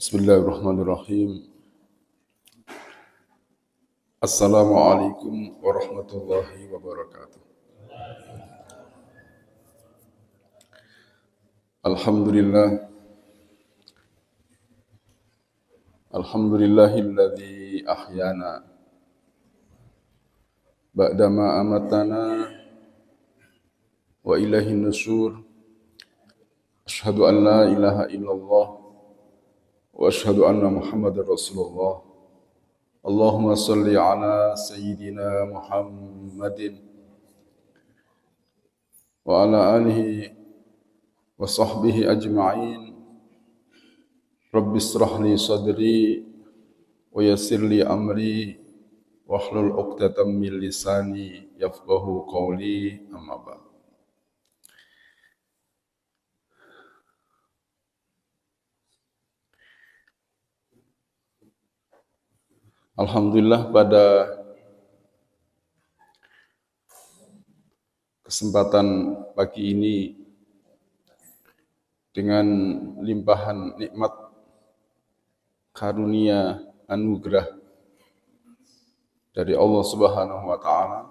Bismillahirrahmanirrahim. Assalamualaikum warahmatullahi wabarakatuh. Alhamdulillah. Alhamdulillahilladzi ahyana ba'dama amatana wa ilaihin nusyur. Asyhadu an la ilaha illallah wa asyhadu anna Muhammadar Rasulullah. Allahumma salli ala sayyidina Muhammadin wa ala alihi wa sahbihi ajma'in. Rabbi israh li sadri wa yassir li amri wahlul 'uqdatam min lisani yafqahu qawli, amma ba'd. Alhamdulillah, pada kesempatan pagi ini dengan limpahan nikmat karunia anugerah dari Allah Subhanahu wa taala,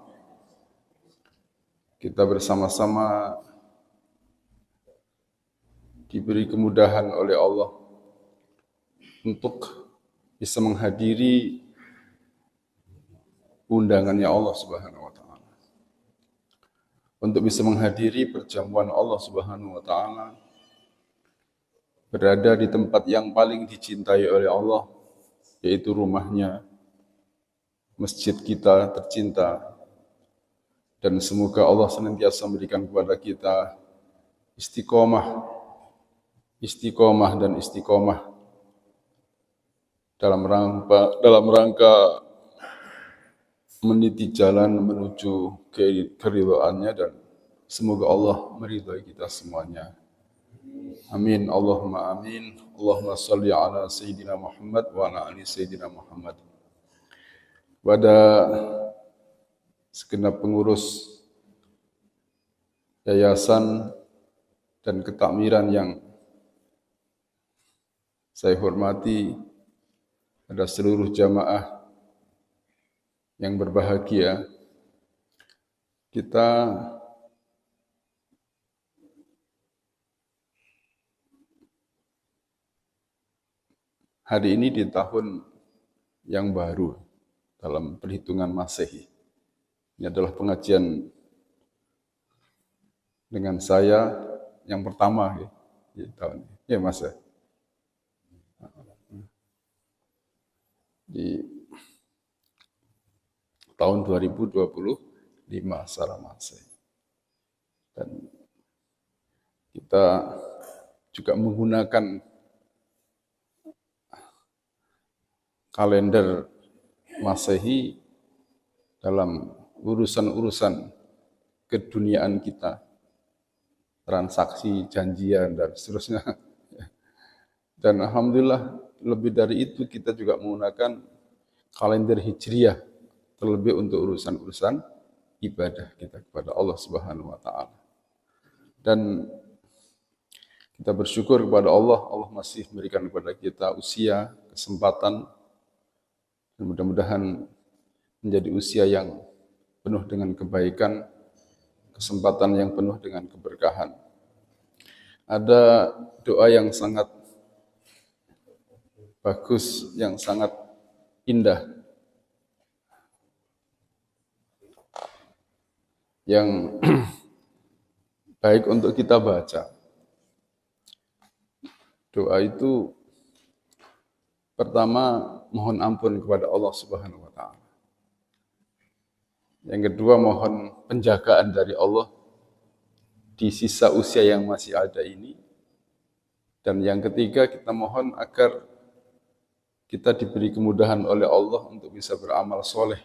kita bersama-sama diberi kemudahan oleh Allah untuk bisa menghadiri undangannya Allah Subhanahu wa taala, untuk bisa menghadiri perjamuan Allah Subhanahu wa taala, berada di tempat yang paling dicintai oleh Allah, yaitu rumahnya, masjid kita tercinta. Dan semoga Allah senantiasa memberikan kepada kita istiqomah dan istiqomah dalam rangka meniti jalan menuju keridhaannya, dan semoga Allah meridhai kita semuanya. Amin, Allahumma amin. Allahumma salli ala Sayyidina Muhammad wa ala ali Sayyidina Muhammad. Pada segenap pengurus yayasan dan ketakmiran yang saya hormati, pada seluruh jamaah yang berbahagia, kita hari ini di tahun yang baru dalam perhitungan Masehi. Ini adalah pengajian dengan saya yang pertama di tahun ini. Ya Mas ya. Di tahun 2025 secara Masehi. Dan kita juga menggunakan kalender Masehi dalam urusan-urusan keduniaan kita, transaksi, janjian, dan seterusnya. Dan alhamdulillah, lebih dari itu kita juga menggunakan kalender Hijriyah, terlebih untuk urusan-urusan ibadah kita kepada Allah Subhanahu wa taala. Dan kita bersyukur kepada Allah, Allah masih memberikan kepada kita usia, kesempatan, dan mudah-mudahan menjadi usia yang penuh dengan kebaikan, kesempatan yang penuh dengan keberkahan. Ada doa yang sangat bagus, yang sangat indah, yang baik untuk kita baca. Doa itu Pertama, mohon ampun kepada Allah Subhanahu wa taala. Yang kedua, mohon penjagaan dari Allah di sisa usia yang masih ada ini. Dan yang ketiga, kita mohon agar kita diberi kemudahan oleh Allah untuk bisa beramal soleh,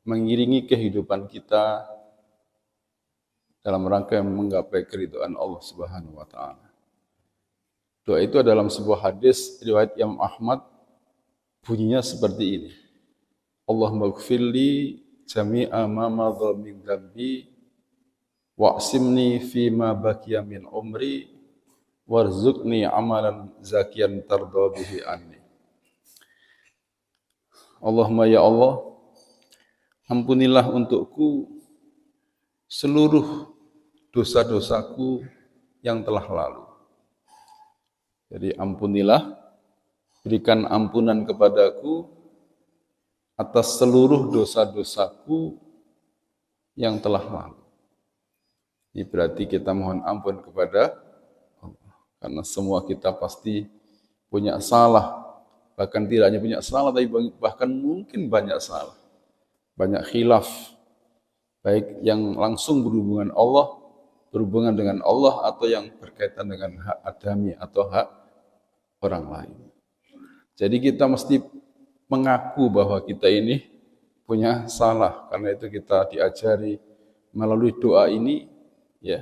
mengiringi kehidupan kita dalam rangka menggapai keridhaan Allah Subhanahu wa taala. Doa itu dalam sebuah hadis riwayat Imam Ahmad, bunyinya seperti ini. Allahumma ighfirli jami'a ma madha min dzambi wa'simni fi ma baqiya min umri warzuqni amalan zakiyan tarda bihi anni. Allahumma ya Allah, ampunilah untukku seluruh dosa-dosaku yang telah lalu. Jadi ampunilah, berikan ampunan kepadaku atas seluruh dosa-dosaku yang telah lalu. Ini berarti kita mohon ampun kepada Allah. Karena semua kita pasti punya salah. Bahkan tidak hanya punya salah, tapi bahkan mungkin banyak salah. Banyak khilaf. Baik yang langsung berhubungan dengan Allah atau yang berkaitan dengan hak adami atau hak orang lain. Jadi kita mesti mengaku bahwa kita ini punya salah. Karena itu kita diajari melalui doa ini ya,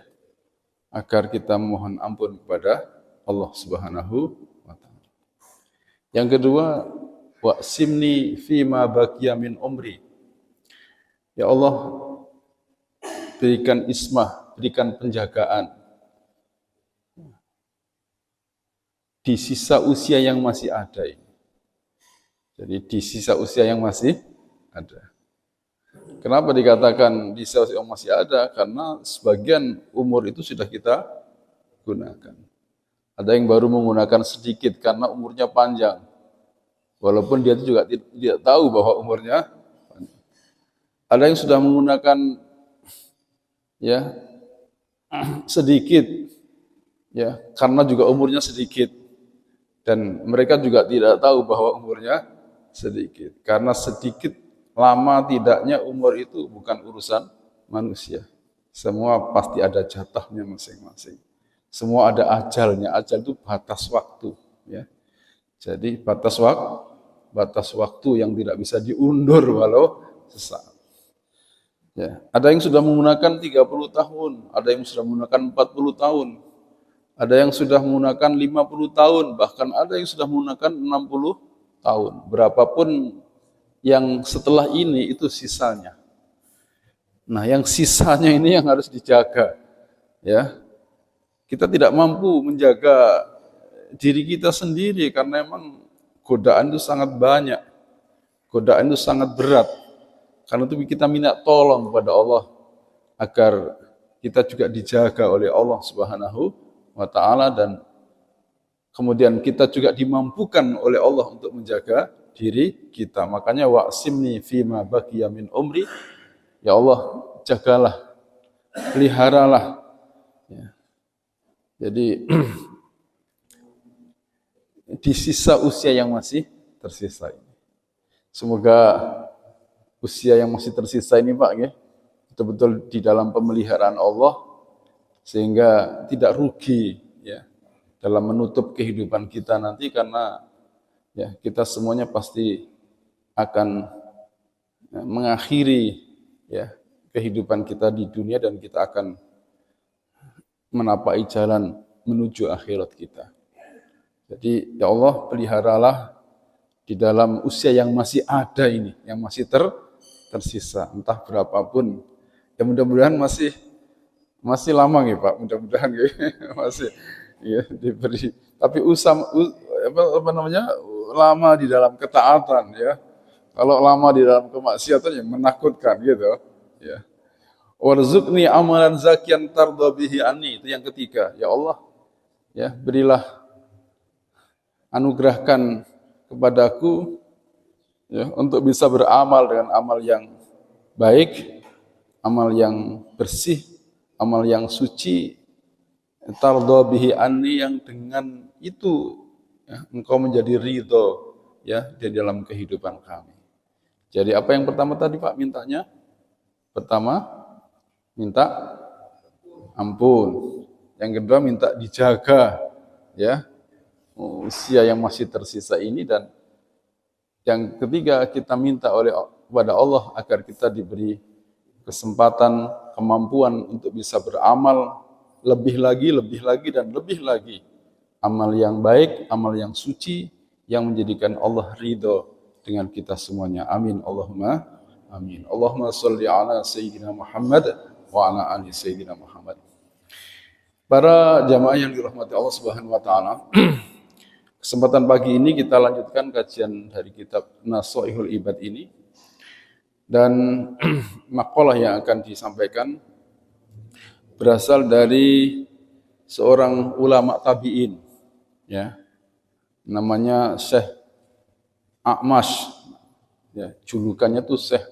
agar kita mohon ampun kepada Allah Subhanahu wa taala. Yang kedua, wa'simni fima baqiya min umri. Ya Allah, berikan ismah, berikan penjagaan di sisa usia yang masih ada ini. Jadi di sisa usia yang masih ada. Kenapa dikatakan di sisa usia yang masih ada? Karena sebagian umur itu sudah kita gunakan. Ada yang baru menggunakan sedikit karena umurnya panjang. Walaupun dia juga tidak tahu bahwa umurnya panjang. Ada yang sudah menggunakan ya sedikit ya karena juga umurnya sedikit, dan mereka juga tidak tahu bahwa umurnya sedikit. Karena sedikit lama tidaknya umur itu bukan urusan manusia. Semua pasti ada jatahnya masing-masing. Semua ada ajalnya. Ajal itu batas waktu ya. Jadi batas waktu yang tidak bisa diundur walau sesaat. Ya, ada yang sudah menggunakan 30 tahun, ada yang sudah menggunakan 40 tahun, ada yang sudah menggunakan 50 tahun, bahkan ada yang sudah menggunakan 60 tahun. Berapapun yang setelah ini itu sisanya. Nah, yang sisanya ini yang harus dijaga. Ya. Kita tidak mampu menjaga diri kita sendiri karena memang godaan itu sangat banyak. Godaan itu sangat berat. Karena itu kita minta tolong kepada Allah agar kita juga dijaga oleh Allah Subhanahu wa taala, dan kemudian kita juga dimampukan oleh Allah untuk menjaga diri kita. Makanya wa'simni fima baqiya min umri. Ya Allah, jagalah, peliharalah. Ya. Jadi di sisa usia yang masih tersisa ini. Semoga usia yang masih tersisa ini Pak ya, betul-betul di dalam pemeliharaan Allah sehingga tidak rugi ya dalam menutup kehidupan kita nanti, karena ya kita semuanya pasti akan mengakhiri ya kehidupan kita di dunia dan kita akan menapai jalan menuju akhirat kita. Jadi ya Allah, peliharalah di dalam usia yang masih ada ini, yang masih tersisa, entah berapapun. Ya mudah-mudahan masih lama nih Pak, mudah-mudahan masih ya diberi. Tapi lama di dalam ketaatan ya. Kalau lama di dalam kemaksiatan yang menakutkan gitu ya. Warzuqni amalan zakiyan tarda bihi anni, itu yang ketiga. Ya Allah, ya berilah, anugerahkan kepadaku ya, untuk bisa beramal dengan amal yang baik, amal yang bersih, amal yang suci, tarda bihi anni, yang dengan itu ya, engkau menjadi ridho ya di dalam kehidupan kami. Jadi apa yang pertama tadi Pak mintanya? Pertama minta ampun. Yang kedua minta dijaga ya usia yang masih tersisa ini, dan yang ketiga kita minta kepada Allah agar kita diberi kesempatan, kemampuan untuk bisa beramal lebih lagi dan lebih lagi. Amal yang baik, amal yang suci, yang menjadikan Allah ridho dengan kita semuanya. Amin. Allahumma amin. Allahumma salli ala Sayyidina Muhammad wa ala ali Sayyidina Muhammad. Para jamaah yang dirahmati Allah Subhanahu wa taala, kesempatan pagi ini kita lanjutkan kajian dari kitab Nasoihul Ibad ini. Dan makalah yang akan disampaikan berasal dari seorang ulama tabi'in, ya, namanya Syekh A'mash, ya, julukannya tuh Syekh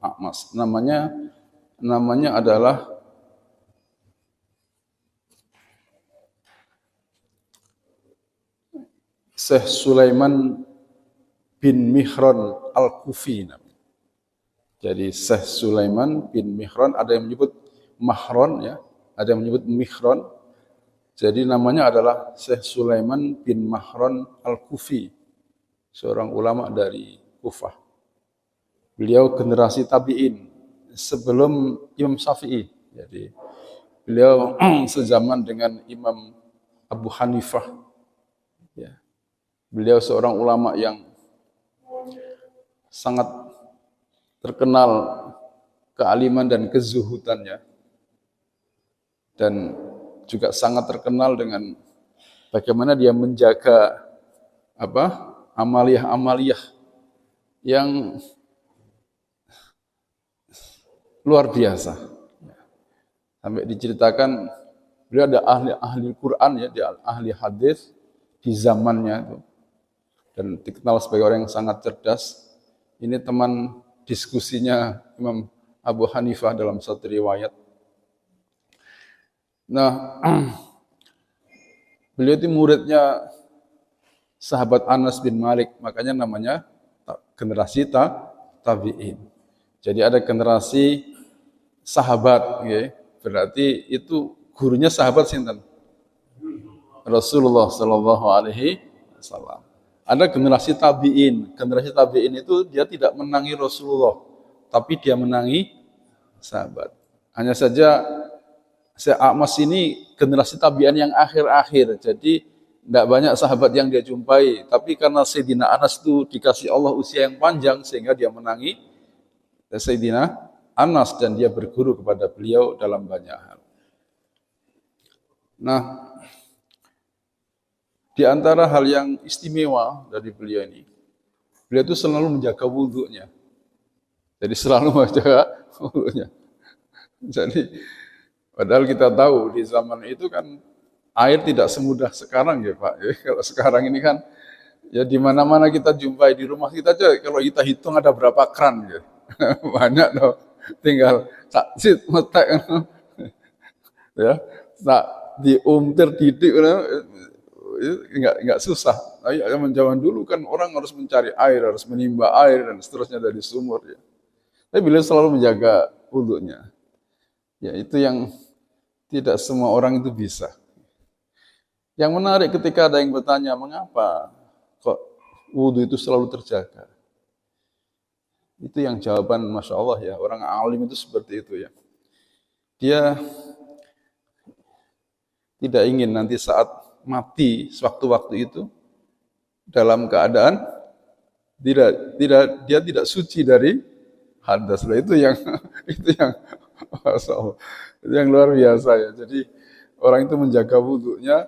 A'mash. Namanya adalah Syekh Sulaiman bin Mihran Al-Kufi. Jadi Syekh Sulaiman bin Mihran, ada yang menyebut Mahron, ya, ada yang menyebut Mihran. Jadi namanya adalah Syekh Sulaiman bin Mahron Al-Kufi, seorang ulama dari Kufah. Beliau generasi tabi'in sebelum Imam Syafi'i. Jadi beliau sezaman dengan Imam Abu Hanifah. Ya. Beliau seorang ulama yang sangat terkenal kealiman dan kezuhudannya, dan juga sangat terkenal dengan bagaimana dia menjaga amaliyah-amaliyah yang luar biasa. Sampai diceritakan beliau ada ahli Quran, ya, dia ahli hadis di zamannya itu, dan dikenal sebagai orang yang sangat cerdas. Ini teman diskusinya Imam Abu Hanifah dalam satu riwayat. Nah, beliau itu muridnya sahabat Anas bin Malik, makanya namanya generasi tabi'in. Jadi ada generasi sahabat, ya. Berarti itu gurunya sahabat sinten? Rasulullah Shallallahu Alaihi Wasallam. Ada generasi tabi'in. Generasi tabi'in itu dia tidak menangi Rasulullah, tapi dia menangi sahabat. Hanya saja Syekh A'mash ini generasi tabi'in yang akhir-akhir. Jadi tidak banyak sahabat yang dia jumpai. Tapi karena Sayyidina Anas itu dikasih Allah usia yang panjang, sehingga dia menangi Sayyidina Anas dan dia berguru kepada beliau dalam banyak hal. Nah, di antara hal yang istimewa dari beliau ini, beliau itu selalu menjaga wudhunya. Jadi selalu menjaga wudhunya. Jadi padahal kita tahu di zaman itu kan air tidak semudah sekarang, ya Pak. Ya, kalau sekarang ini kan ya di mana-mana kita jumpai, di rumah kita aja kalau kita hitung ada berapa keran, ya. Banyak loh. Tinggal saksit metek, ya, tak diumtir didik, nggak susah. Zaman dulu kan orang harus mencari air, harus menimba air dan seterusnya dari sumur, ya. Tapi beliau selalu menjaga wudhunya. Ya, itu yang tidak semua orang itu bisa. Yang menarik ketika ada yang bertanya, mengapa kok wudhu itu selalu terjaga? Itu yang jawaban, Masya Allah, ya, orang alim itu seperti itu, ya. Dia tidak ingin nanti saat mati sewaktu-waktu itu dalam keadaan dia tidak suci dari hadas. Itu yang Masya Allah, itu yang luar biasa, ya. Jadi orang itu menjaga wudhunya,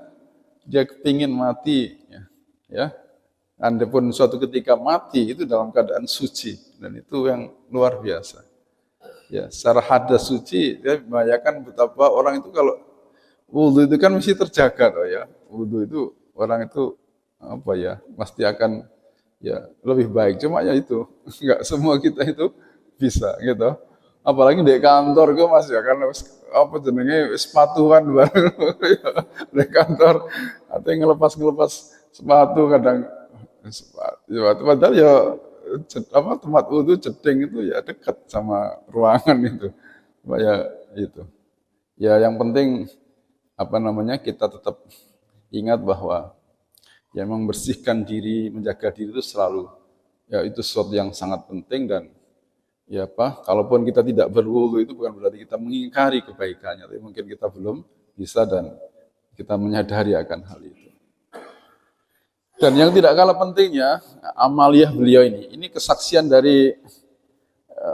dia kepingin mati, ya. Andapun suatu ketika mati itu dalam keadaan suci, dan itu yang luar biasa. Ya, secara hadas suci, dia membayangkan betapa orang itu kalau wudhu itu kan mesti terjaga, toh, ya. Wudhu itu orang itu pasti akan ya lebih baik. Cuma ya itu nggak semua kita itu bisa, gitu. Apalagi di kantor gue Mas, ya, karena sepatuan baru di kantor, atau yang ngelepas sepatu kadang sepatu padahal ya tempat wudhu jeding itu ya dekat sama ruangan itu. Supaya itu. Ya yang penting kita tetap ingat bahwa ya memang bersihkan diri, menjaga diri itu selalu ya itu sesuatu yang sangat penting. Dan ya kalaupun kita tidak berwudu itu bukan berarti kita mengingkari kebaikannya, tapi mungkin kita belum bisa dan kita menyadari akan hal itu. Dan yang tidak kalah pentingnya, amaliyah beliau ini kesaksian dari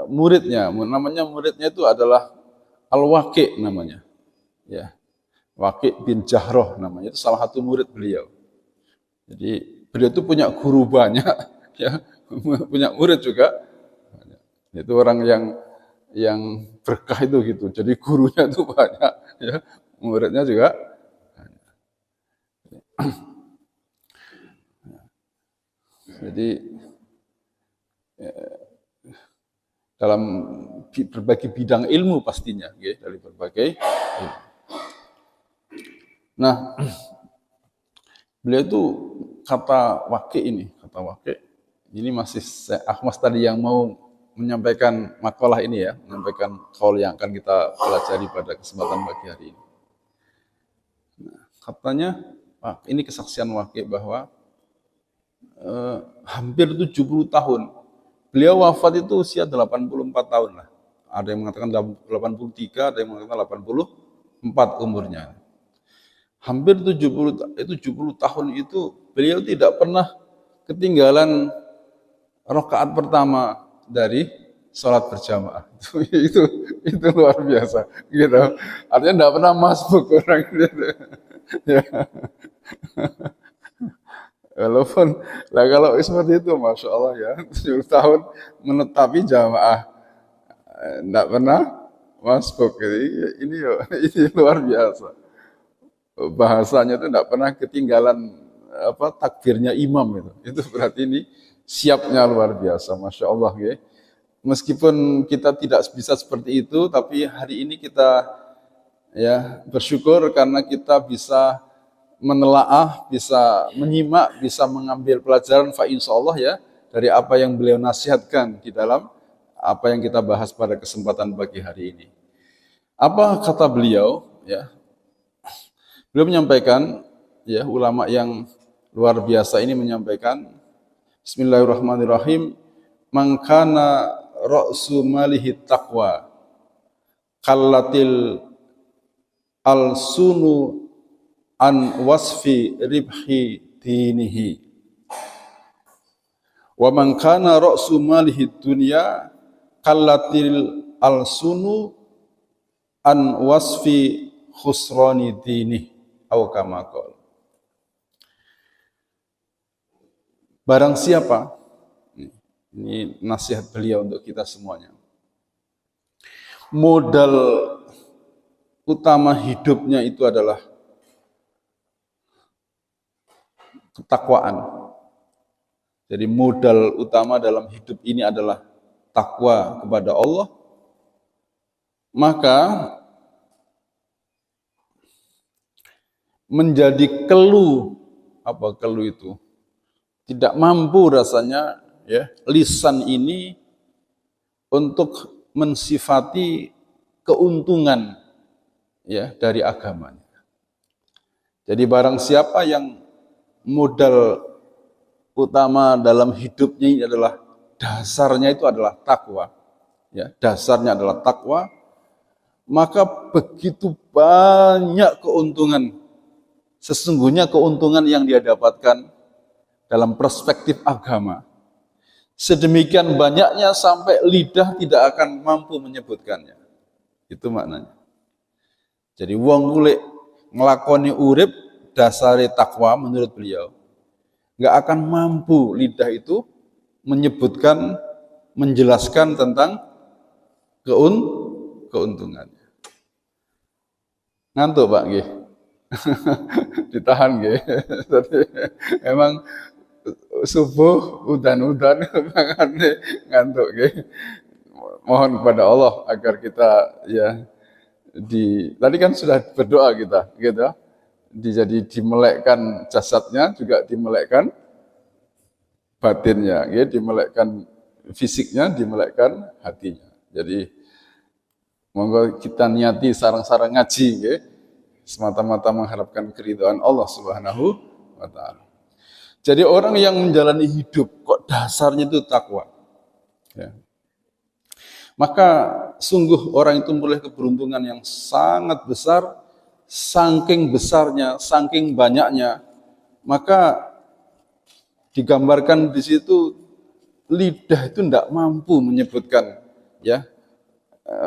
muridnya. Namanya muridnya itu adalah Al-Waqi namanya. Ya. Waqi bin Jahroh namanya, itu salah satu murid beliau. Jadi beliau itu punya guru banyak, ya, punya murid juga. Itu orang yang berkah itu gitu. Jadi gurunya itu banyak, ya, muridnya juga banyak. Jadi dalam berbagai bidang ilmu pastinya, ya, dari berbagai ilmu. Nah, beliau itu kata Waqi ini masih Ahmad tadi yang mau menyampaikan makalah ini ya, menyampaikan kaul yang akan kita pelajari pada kesempatan pagi hari ini. Nah, katanya, ini kesaksian Waqi bahwa hampir 70 tahun. Beliau wafat itu usia 84 tahun lah. Ada yang mengatakan 83, ada yang mengatakan 84 umurnya. Hampir 70 tahun itu beliau tidak pernah ketinggalan rakaat pertama dari sholat berjamaah. Itu luar biasa gitu. Artinya tidak pernah masbuk orang gitu. Ya. Walaupun kalau seperti itu, masya Allah ya, 7 tahun menetapi jamaah, tidak pernah masbuk. Ini luar biasa. Bahasanya itu tidak pernah ketinggalan takbirnya imam itu berarti ini siapnya luar biasa, masya Allah ya. Meskipun kita tidak bisa seperti itu, tapi hari ini kita ya bersyukur karena kita bisa menelaah, bisa menyimak, bisa mengambil pelajaran insyaallah ya dari apa yang beliau nasihatkan di dalam apa yang kita bahas pada kesempatan pagi hari ini. Apa kata beliau ya? Beliau menyampaikan, ya, ulama yang luar biasa ini menyampaikan, Bismillahirrahmanirrahim, man kana ra'su malihi taqwa kallatil al-sunu an wasfi ribhi dinihi wa man kana ra'su malihi dunya kallatil al-sunu an wasfi khusrani dinihi. Barang siapa, ini nasihat beliau untuk kita semuanya, modal utama hidupnya itu adalah ketakwaan. Jadi modal utama dalam hidup ini adalah takwa kepada Allah, maka menjadi keluh itu tidak mampu rasanya ya lisan ini untuk mensifati keuntungan ya dari agamanya. Jadi barang siapa yang modal utama dalam hidupnya ini adalah dasarnya itu adalah takwa, ya, dasarnya adalah takwa, maka begitu banyak keuntungan. Sesungguhnya keuntungan yang dia dapatkan dalam perspektif agama sedemikian banyaknya sampai lidah tidak akan mampu menyebutkannya. Itu maknanya. Jadi wong kulik ngelakoni urip dasare takwa menurut beliau nggak akan mampu lidah itu menyebutkan, menjelaskan tentang keuntungannya. Ngantuk Pak nggih? Ditahan nggih. Emang subuh udan-udan makanya ngantuk nggih. Mohon kepada Allah agar kita ya tadi kan sudah berdoa kita gitu jadi dimelekkan jasadnya, juga dimelekkan batinnya, ya, dimelekkan fisiknya, dimelekkan hatinya. Jadi monggo kita niati sarang-sarang ngaji, ya, semata-mata mengharapkan keridhaan Allah Subhanahu wa taala. Jadi orang yang menjalani hidup kok dasarnya itu takwa, ya, maka sungguh orang itu memperoleh keberuntungan yang sangat besar, saking besarnya, saking banyaknya, maka digambarkan di situ lidah itu tidak mampu menyebutkan, ya,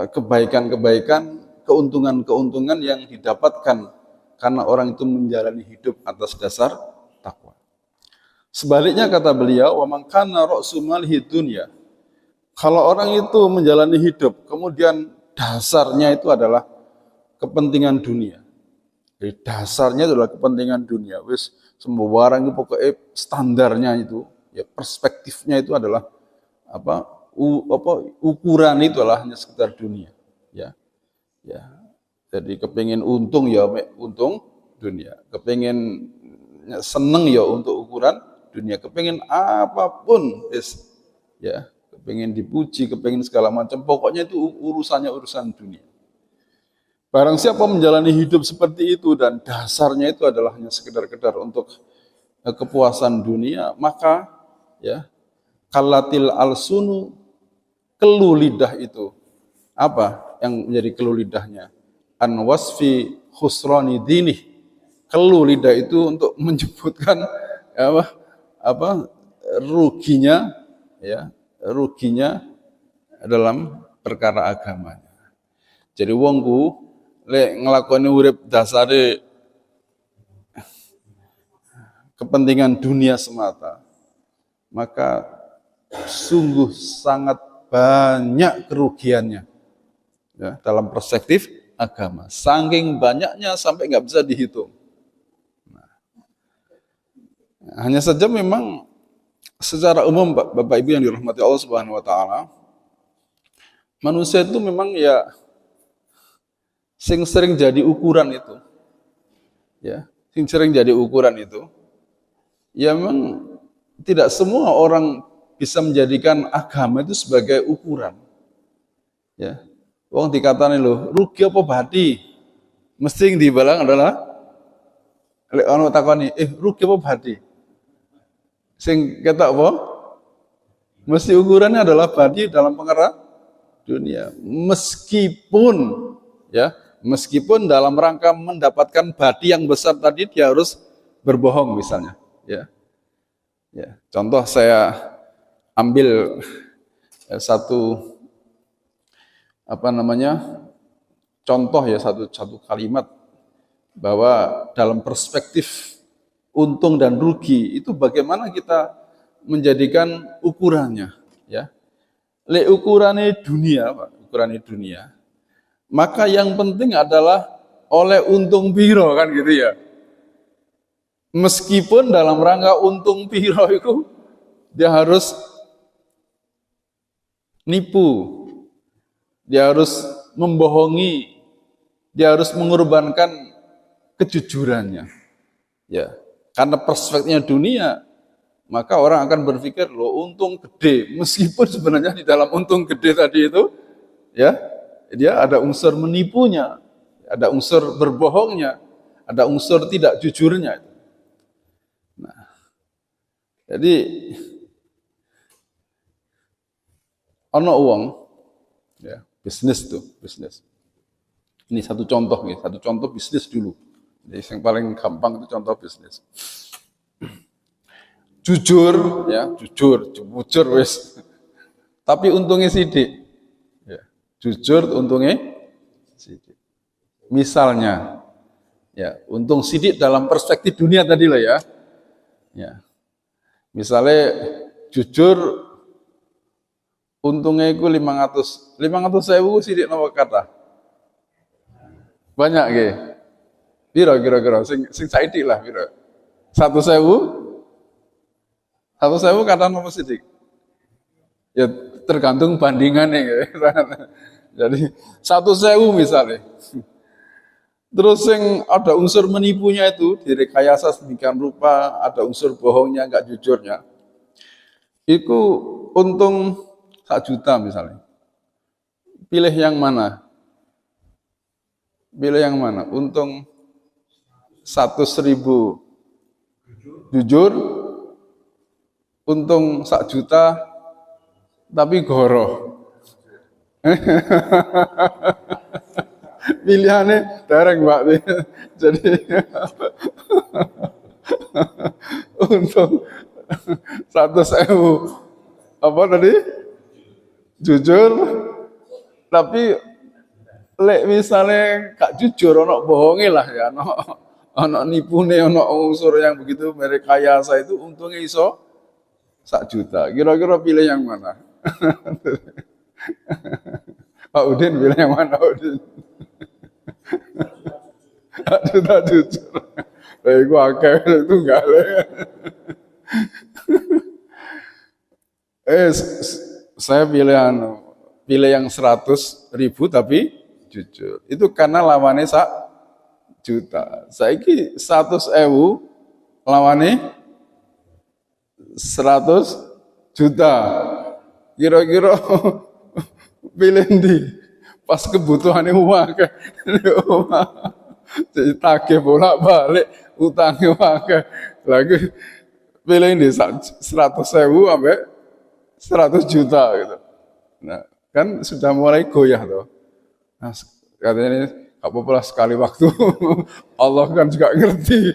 kebaikan-kebaikan, keuntungan-keuntungan yang didapatkan karena orang itu menjalani hidup atas dasar takwa. Sebaliknya kata beliau, wa man kana ra'su malihi dunya. Kalau orang itu menjalani hidup, kemudian dasarnya itu adalah kepentingan dunia. Jadi dasarnya adalah kepentingan dunia. Wis semua barang itu pokoknya standarnya itu, ya, perspektifnya itu adalah ukuran itu adalah hanya sekedar dunia, ya. Ya. Jadi kepingin untung ya untung dunia, kepingin seneng ya untuk ukuran dunia, kepingin apapun, ya, kepingin dipuji, kepingin segala macam, pokoknya itu urusannya urusan dunia. Barang siapa menjalani hidup seperti itu dan dasarnya itu adalah hanya sekedar-kedar untuk kepuasan dunia, maka, ya, kalatil alsunu, keluh lidah itu. Apa yang menjadi keluh lidahnya? An wasfi khusrani dinih. Keluh lidah itu untuk menyebutkan ruginya, ya, ruginya dalam perkara agamanya. Jadi wong ku lek nglakoni urip dasare kepentingan dunia semata, maka sungguh sangat banyak kerugiannya, ya, dalam perspektif agama. Saking banyaknya sampai nggak bisa dihitung. Hanya saja memang secara umum Bapak Ibu yang dirahmati Allah Subhanahu wa taala, manusia itu memang ya sering jadi ukuran itu. Ya, sering jadi ukuran itu. Ya memang tidak semua orang bisa menjadikan agama itu sebagai ukuran. Ya. Wong dikatani lho, rugi apa badi? Mesti yang dibalang adalah lek ono takoni, rugi apa badi? Sing ketok apa? Mesti ukurannya adalah badi dalam pengertian dunia. Meskipun dalam rangka mendapatkan badi yang besar tadi dia harus berbohong misalnya, ya. Ya, contoh saya ambil satu contoh ya, satu kalimat bahwa dalam perspektif untung dan rugi itu bagaimana kita menjadikan ukurannya, ya. Le ukurannya dunia, Pak, ukurannya dunia. Maka yang penting adalah oleh untung piro kan gitu ya. Meskipun dalam rangka untung piro itu dia harus nipu, dia harus membohongi, dia harus mengorbankan kejujurannya. Ya. Karena perspektifnya dunia, maka orang akan berpikir, loh untung gede, meskipun sebenarnya di dalam untung gede tadi itu, ya, dia ada unsur menipunya, ada unsur berbohongnya, ada unsur tidak jujurnya. Nah, jadi ono uang, ya, bisnis. Ini satu contoh bisnis dulu. Jadi yang paling gampang itu contoh bisnis. Jujur wis. Tapi untungnya sidik. Ya, jujur untungnya sidik. Misalnya, ya, untung sidik dalam perspektif dunia tadi lah ya. Ya. Misalnya jujur untungnya itu 500.000 sidik napa kata? Banyak nggih. Piro kira-kira sing saiki lah piro? 1.000 kata nomor sidik. Ya tergantung bandingannya. Jadi 1.000 misalnya. Terus yang ada unsur menipunya itu, direkayasa sedemikian rupa, ada unsur bohongnya, nggak jujurnya. Itu untung 1 juta misalnya. Pilih yang mana? Pilih yang mana? Untung 100.000 jujur, untung 1 juta tapi goroh. Pilihannya dereng Mbak. Jadi untung 100.000 apa tadi? Jujur, tapi lek misalnya gak jujur, ono bohongnya lah ya, ono nipune, ono unsur yang begitu merekayasa itu untungnya iso 1 juta. Kira-kira pilih yang mana? Pak Udin pilih yang mana Udin? 1 juta jujur. Lah iku akeh itu enggak le. Saya pilih yang 100.000 tapi jujur. Itu karena lawannya 1 juta. Saiki 100.000 lawannya 100 juta. Kira-kira pilih di pas kebutuhannya uang kan. Jadi tagih bolak-balik utangnya wae. Lagi pilih di 100.000 sampai 100 juta gitu. Nah, kan sudah mulai goyah tuh. Nah, katanya ini gak apa-apa sekali waktu. Allah kan juga ngerti.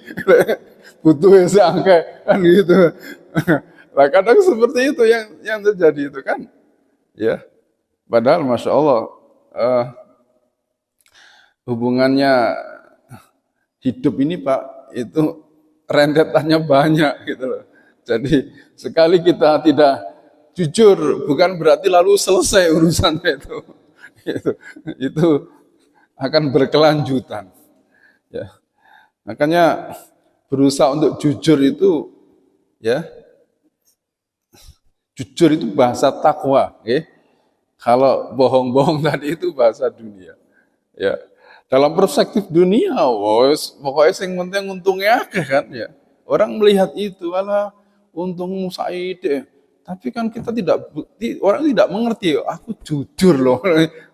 Butuh seangkai kan gitu. Nah, kadang seperti itu yang terjadi itu kan. Ya, padahal Masya Allah hubungannya hidup ini Pak itu rentetannya banyak gitu loh. Jadi sekali kita tidak jujur bukan berarti lalu selesai urusannya itu. Itu akan berkelanjutan. Ya. Makanya berusaha untuk jujur itu ya. Jujur itu bahasa takwa, ya. Kalau bohong-bohong tadi itu bahasa dunia. Ya. Dalam perspektif dunia, pokoknya yang penting untungnya akeh kan ya. Orang melihat itu, malah untung Said. Tapi kan kita orang tidak mengerti. Aku jujur loh,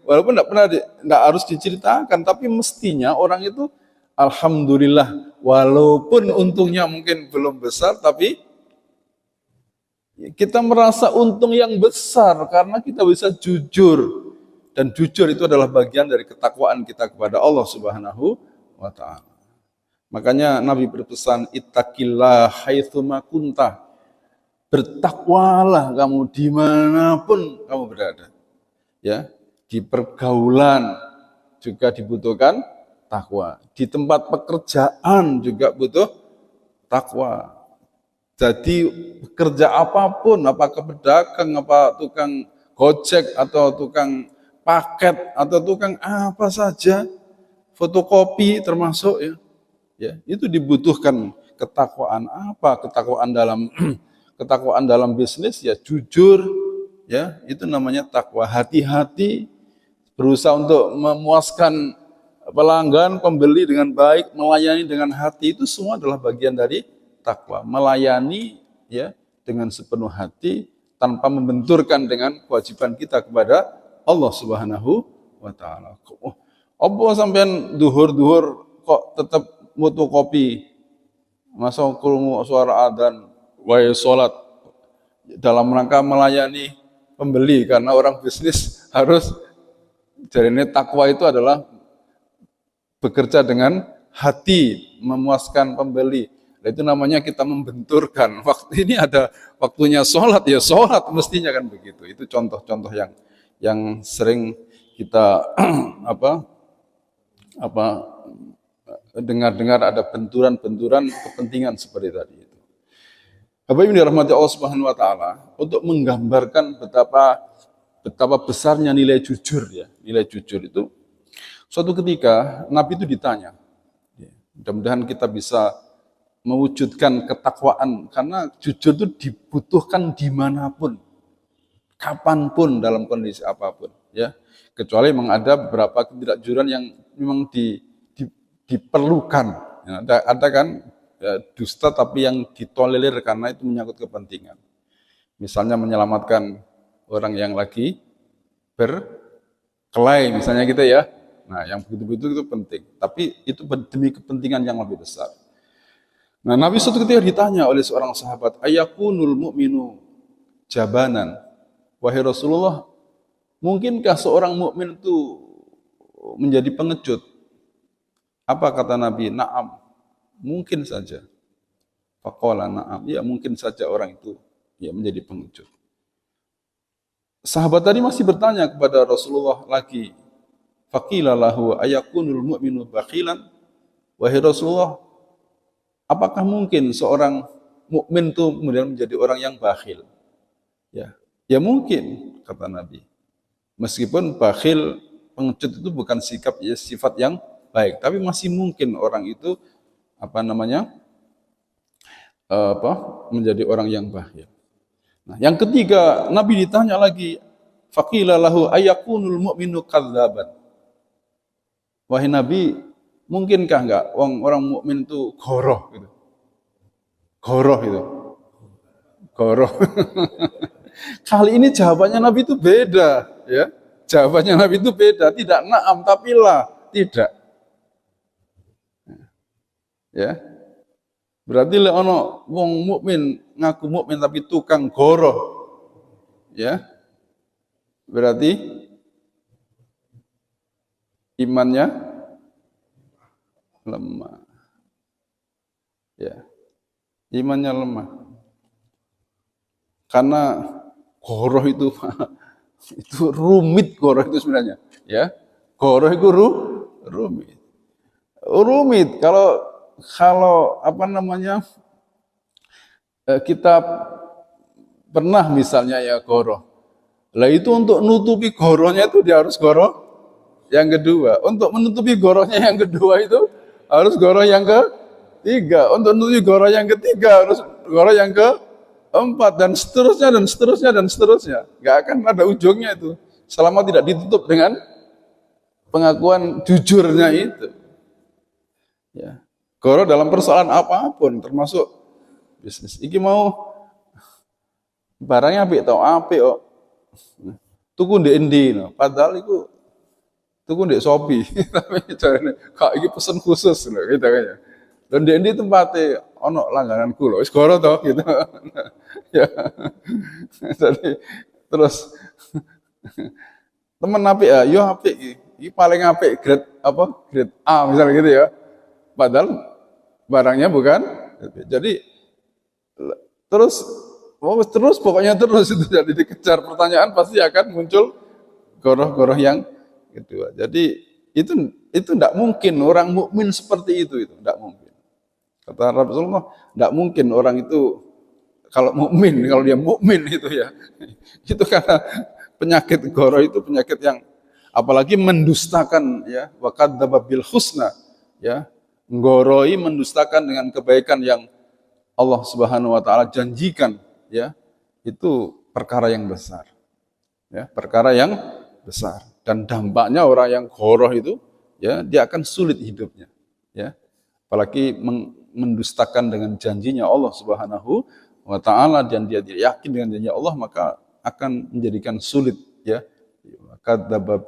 walaupun tidak harus diceritakan, tapi mestinya orang itu, alhamdulillah, walaupun untungnya mungkin belum besar, tapi kita merasa untung yang besar karena kita bisa jujur. Dan jujur itu adalah bagian dari ketakwaan kita kepada Allah Subhanahu wa ta'ala. Makanya Nabi berpesan, ittaqillah haitsuma kunta. Bertakwalah kamu dimanapun kamu berada. Ya, di pergaulan juga dibutuhkan takwa. Di tempat pekerjaan juga butuh takwa. Jadi bekerja apapun, apakah pedagang, apa tukang gojek atau tukang paket atau tukang apa saja, fotokopi termasuk ya, itu dibutuhkan ketakwaan. Apa ketakwaan dalam bisnis ya jujur, ya itu namanya takwa. Hati-hati, berusaha untuk memuaskan pelanggan, pembeli dengan baik, melayani dengan hati, itu semua adalah bagian dari takwa. Melayani ya dengan sepenuh hati tanpa membenturkan dengan kewajiban kita kepada Allah Subhanahu wa ta'ala. Apa sampean duhur-duhur kok tetap mutu kopi? Masa krungu suara adzan, wae salat dalam rangka melayani pembeli, karena orang bisnis harus, jadi takwa itu adalah bekerja dengan hati, memuaskan pembeli. Itu namanya kita membenturkan. Waktu ini ada waktunya sholat, ya sholat mestinya kan begitu. Itu contoh-contoh yang sering kita dengar-dengar ada benturan-benturan kepentingan seperti tadi itu. Bapak Ibu dirahmati Allah Subhanahu wa taala, untuk menggambarkan betapa besarnya nilai jujur ya. Nilai jujur itu suatu ketika Nabi itu ditanya. Mudah-mudahan kita bisa mewujudkan ketakwaan, karena jujur itu dibutuhkan dimanapun, kapanpun, dalam kondisi apapun, ya. Kecuali memang ada beberapa ketidakjujuran yang memang diperlukan. Ya, ada kan dusta tapi yang ditolerir karena itu menyangkut kepentingan. Misalnya menyelamatkan orang yang lagi berkelahi misalnya gitu ya. Nah, yang begitu-begitu itu penting. Tapi itu demi kepentingan yang lebih besar. Nah, Nabi suatu ketika ditanya oleh seorang sahabat, ayakunul mu'minu jabanan. Wahai Rasulullah, mungkinkah seorang mukmin itu menjadi pengecut? Apa kata Nabi? Na'am. Mungkin saja. Faqala na'am. Ya, mungkin saja orang itu ya menjadi pengecut. Sahabat tadi masih bertanya kepada Rasulullah lagi. Faqila lahu ayakunul mu'minu bakhilan? Wahai Rasulullah, apakah mungkin seorang mukmin itu kemudian menjadi orang yang bakhil? Ya mungkin, kata Nabi. Meskipun bakhil, pengecut itu bukan sikap ya, sifat yang baik, tapi masih mungkin orang itu menjadi orang yang bakhil. Nah, yang ketiga, Nabi ditanya lagi, faqila lahu ayakunul mu'minu kadzaban. Wahai Nabi, mungkinkah enggak orang mukmin itu goroh gitu? Goroh itu. Goroh. Kali ini jawabannya Nabi itu beda, ya. Jawabannya Nabi itu beda, tidak na'am tapi la, tidak. Ya. Berarti lek ono wong mukmin ngaku mukmin tapi tukang goroh. Ya. Berarti imannya lemah. Ya. Imannya lemah. Karena goroh itu rumit, goroh itu sebenarnya, ya. Goroh itu rumit. Rumit kalau kita pernah misalnya ya goroh. Lah itu untuk nutupi gorohnya itu dia harus goroh yang kedua. Untuk menutupi gorohnya yang kedua itu harus goroh yang ketiga. Untuk menutupi goroh yang ketiga harus goroh yang keempat dan seterusnya dan seterusnya dan seterusnya. Nggak akan ada ujungnya itu selama tidak ditutup dengan pengakuan jujurnya itu. Ya. Goroh dalam persoalan apapun termasuk bisnis. Iki mau barangnya apik tau apik kok. Tuku ndek endi no. Padahal iku tuku ndek Shopee. Tapi carane kak iki pesen khusus lho gitu kan ya. Dan ndek endi tempate ono langgananku lho. Wis goroh to gitu. Ya. Jadi terus temen apik ya, yo apik iki paling apik grade grade A misalnya gitu ya. Padahal barangnya bukan. Jadi terus pokoknya terus itu jadi dikejar pertanyaan pasti akan muncul goroh-goroh yang kedua. Jadi itu tidak mungkin orang mukmin seperti itu tidak mungkin. Kata Rasulullah, tidak mungkin orang itu kalau dia mukmin itu ya. Itu karena penyakit goroh itu penyakit yang apalagi mendustakan ya, wa kadzdzaba bil husna ya. Nggoroi mendustakan dengan kebaikan yang Allah Subhanahu wa taala janjikan ya. Itu perkara yang besar. Ya, perkara yang besar dan dampaknya orang yang goroh itu ya dia akan sulit hidupnya ya. Apalagi mendustakan dengan janjinya Allah Subhanahu wa taala dan dia tidak yakin dengan janji Allah maka akan menjadikan sulit ya. Kadzdzaba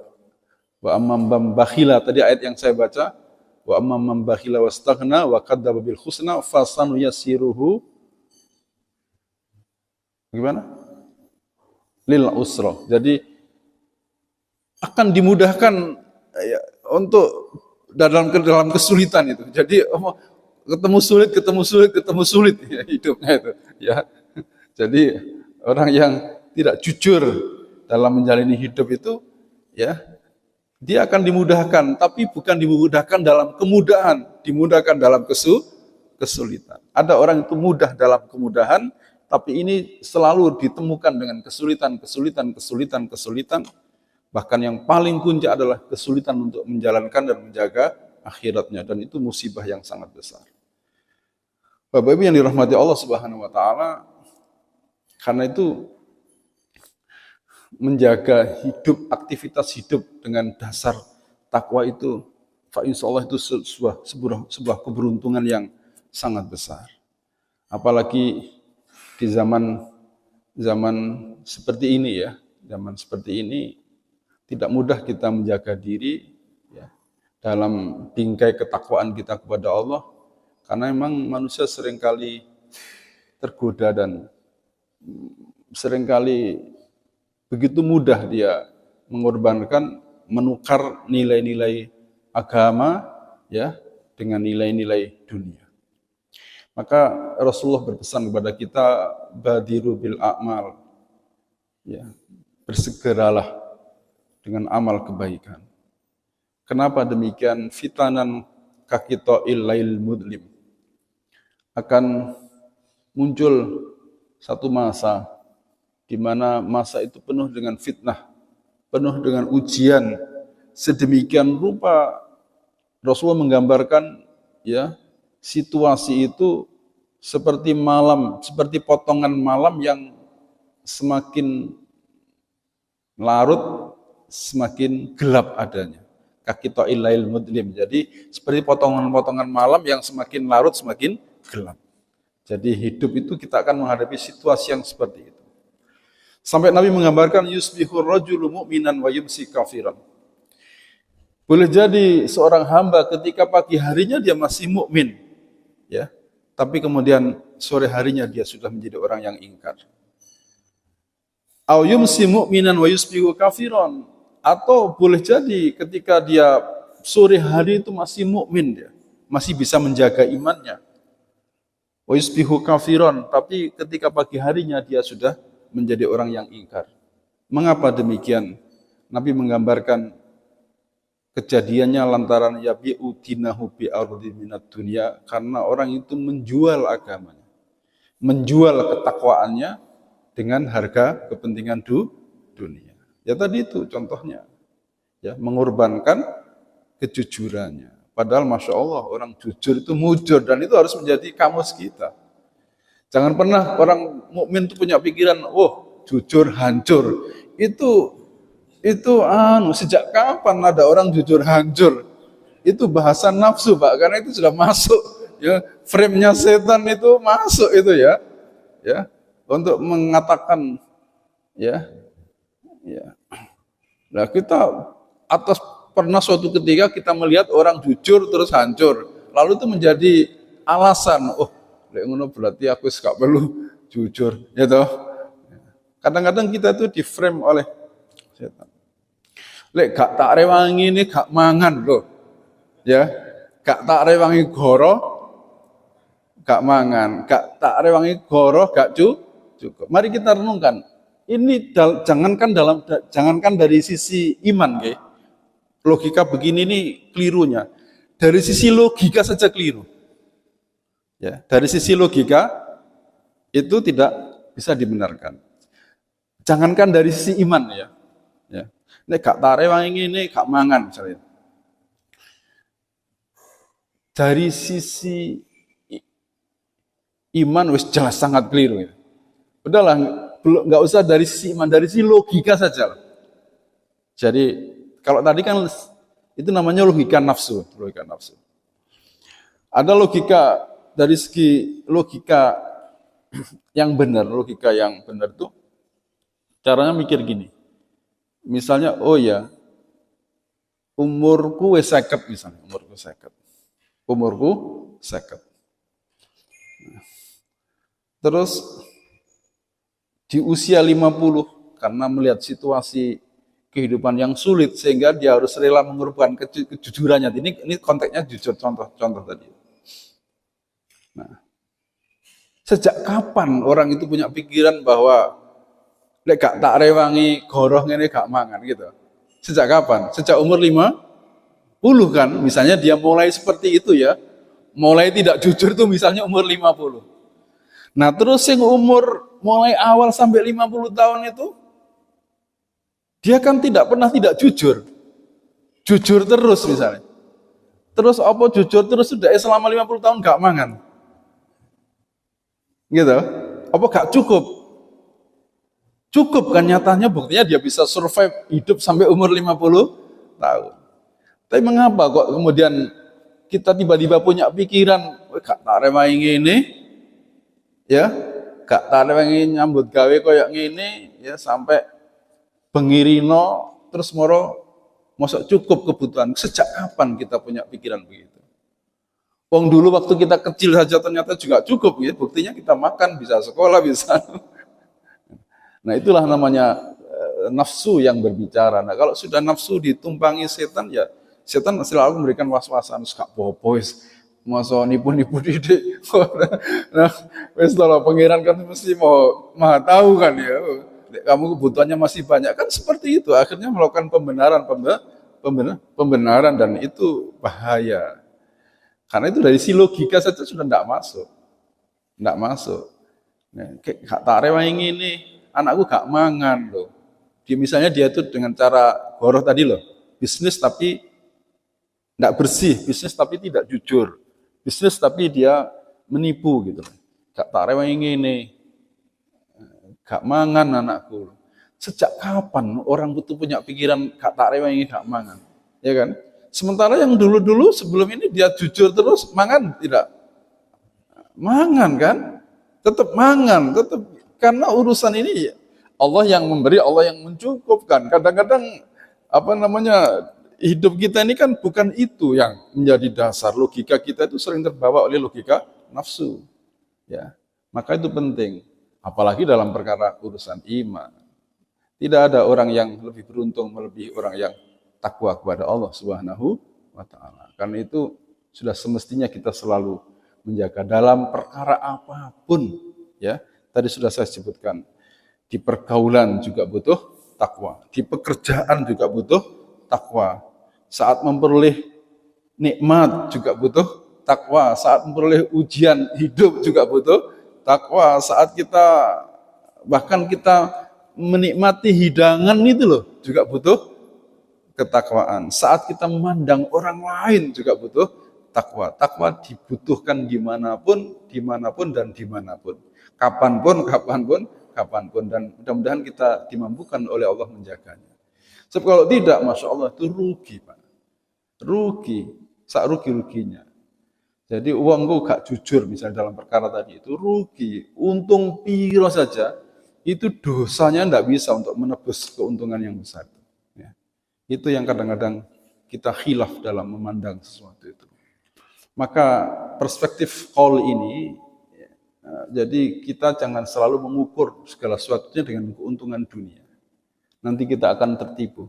wa amman bakhila tadi ayat yang saya baca wa amman bakhila wastaghna wa kadzdzaba bil husna fasanu yasiruhu gimana? Lil usra. Jadi akan dimudahkan ya, untuk dalam kesulitan itu. Jadi ketemu sulit ya, hidupnya itu ya. Jadi orang yang tidak jujur dalam menjalani hidup itu ya dia akan dimudahkan, tapi bukan dimudahkan dalam kemudahan, dimudahkan dalam kesulitan. Ada orang itu mudah dalam kemudahan, tapi ini selalu ditemukan dengan kesulitan. Bahkan yang paling puncak adalah kesulitan untuk menjalankan dan menjaga akhiratnya, dan itu musibah yang sangat besar. Bapak Ibu yang dirahmati Allah Subhanahu wa taala, karena itu menjaga hidup, aktivitas hidup dengan dasar takwa itu fa insyaallah itu sebuah keberuntungan yang sangat besar. Apalagi di zaman seperti ini ya, zaman seperti ini tidak mudah kita menjaga diri ya, dalam bingkai ketakwaan kita kepada Allah, karena memang manusia seringkali tergoda dan seringkali begitu mudah dia mengorbankan, menukar nilai-nilai agama ya dengan nilai-nilai dunia. Maka Rasulullah berpesan kepada kita, badiru bil a'mal, ya, bersegeralah dengan amal kebaikan. Kenapa demikian? Fitanan kakito'il lail mudlim, akan muncul satu masa di mana masa itu penuh dengan fitnah, penuh dengan ujian. Sedemikian rupa Rasulullah menggambarkan ya situasi itu seperti malam, seperti potongan malam yang semakin larut, semakin gelap adanya. Kakito'il lail mudlim. Jadi seperti potongan-potongan malam yang semakin larut, semakin gelap. Jadi hidup itu kita akan menghadapi situasi yang seperti itu. Sampai Nabi menggambarkan yusbihur rajulu mu'minan wa yumsi kafiran. Boleh jadi seorang hamba ketika pagi harinya dia masih mukmin, ya, tapi kemudian sore harinya dia sudah menjadi orang yang ingkar. Au yumsi mu'minan wa yusbihu kafiran, atau boleh jadi ketika dia sore hari itu masih mukmin, dia masih bisa menjaga imannya. Wa yusbihu kafiran, tapi ketika pagi harinya dia sudah menjadi orang yang ingkar. Mengapa demikian? Nabi menggambarkan kejadiannya lantaran yabi'u dinahu bi ardi minat dunia, karena orang itu menjual agamanya, menjual ketakwaannya dengan harga kepentingan dunia. Ya tadi itu contohnya, ya, mengorbankan kejujurannya. Padahal masya Allah orang jujur itu mujur, dan itu harus menjadi kamus kita. Jangan pernah orang mukmin itu punya pikiran, oh jujur hancur. Itu sejak kapan ada orang jujur hancur? Itu bahasa nafsu, Pak, karena itu sudah masuk ya, frame-nya setan itu masuk itu ya untuk mengatakan ya. Nah, kita pernah suatu ketika kita melihat orang jujur terus hancur, lalu itu menjadi alasan, oh lek ngono berarti aku gak perlu jujur ya toh. Kadang-kadang kita itu di frame oleh setan. Lek gak tak rewangi ini gak mangan loh. Ya, gak tak rewangi goro gak mangan, gak tak rewangi goro gak cukup. Mari kita renungkan. Ini jangankan dari sisi iman, nggih. Logika begini nih kelirunya. Dari sisi logika saja keliru. Ya, dari sisi logika itu tidak bisa dibenarkan. Jangankan dari sisi iman ya. Nek gak tare wangi ini gak mangan misalnya. Dari sisi iman wis jelas sangat keliru ya. Udahlah, nggak usah dari sisi iman, dari sisi logika saja. Jadi kalau tadi kan itu namanya logika nafsu. Ada logika dari segi logika yang benar, tuh caranya mikir gini. Misalnya, oh ya, umurku wis 50 misalnya, umurku 50. Terus di usia 50 karena melihat situasi kehidupan yang sulit sehingga dia harus rela mengorbankan kejujurannya. Ini konteksnya jujur, contoh tadi. Nah, sejak kapan orang itu punya pikiran bahwa lek gak tak rewangi goroh ngene gak mangan gitu? Sejak kapan? Sejak umur 50 kan? Misalnya dia mulai seperti itu ya. Mulai tidak jujur tuh misalnya umur 50. Nah, terus yang umur mulai awal sampai 50 tahun itu dia kan tidak pernah tidak jujur. Jujur terus misalnya. Terus apa jujur terus sudah selama 50 tahun gak mangan? Gitu. Apa gak cukup? Cukup kan, nyatanya buktinya dia bisa survive hidup sampai umur 50 tahun. Tapi mengapa kok kemudian kita tiba-tiba punya pikiran, gak tak rewangi ngene, ya, gak tak rewangi nyambut gawe koyok ngene, ya sampai bengirino terus moro mosok cukup kebutuhan. Sejak kapan kita punya pikiran begitu? Wong dulu waktu kita kecil saja ternyata juga cukup, ya. Buktinya kita makan, bisa sekolah, bisa. Nah itulah namanya nafsu yang berbicara. Nah kalau sudah nafsu ditumpangi setan, ya setan selalu memberikan was-wasan, gak popois, masa nipu-nipu didik. Nah, wes kalau pangeran kan mesti mau maha tahu kan ya. Kamu kebutuhannya masih banyak kan seperti itu. Akhirnya melakukan pembenaran dan itu bahaya. Karena itu dari si logika saja sudah tidak masuk. Tidak masuk. Nah, gak tak rewangi ini, anakku gak mangan loh. Misalnya dia itu dengan cara goroh tadi loh, bisnis tapi tidak bersih, bisnis tapi tidak jujur, bisnis tapi dia menipu gitu. Gak tak rewangi ini, gak mangan anakku. Sejak kapan orang itu punya pikiran gak tak rewangi gak mangan, ya kan? Sementara yang dulu-dulu sebelum ini dia jujur terus, mangan tidak? Mangan kan? Tetap mangan, tetap. Karena urusan ini Allah yang memberi, Allah yang mencukupkan. Kadang-kadang hidup kita ini kan bukan itu yang menjadi dasar. Logika kita itu sering terbawa oleh logika nafsu. Ya, maka itu penting. Apalagi dalam perkara urusan iman. Tidak ada orang yang lebih beruntung melebihi orang yang takwa kepada Allah Subhanahu wa taala. Karena itu sudah semestinya kita selalu menjaga dalam perkara apapun, ya. Tadi sudah saya sebutkan, di pergaulan juga butuh takwa, di pekerjaan juga butuh takwa. Saat memperoleh nikmat juga butuh takwa, saat memperoleh ujian hidup juga butuh takwa, saat kita bahkan kita menikmati hidangan itu loh juga butuh ketakwaan. Saat kita memandang orang lain juga butuh takwa. Takwa dibutuhkan dimanapun dan dimanapun. Kapanpun. Dan mudah-mudahan kita dimampukan oleh Allah menjaganya. Sebab kalau tidak, Masya Allah, itu rugi, Pak. Rugi. Sak rugi-ruginya. Jadi uangku gak jujur misalnya dalam perkara tadi, itu rugi. Untung piro saja, itu dosanya tidak bisa untuk menebus keuntungan yang besar. Itu yang kadang-kadang kita khilaf dalam memandang sesuatu itu. Maka perspektif qaul ini, jadi kita jangan selalu mengukur segala sesuatunya dengan keuntungan dunia. Nanti kita akan tertipu.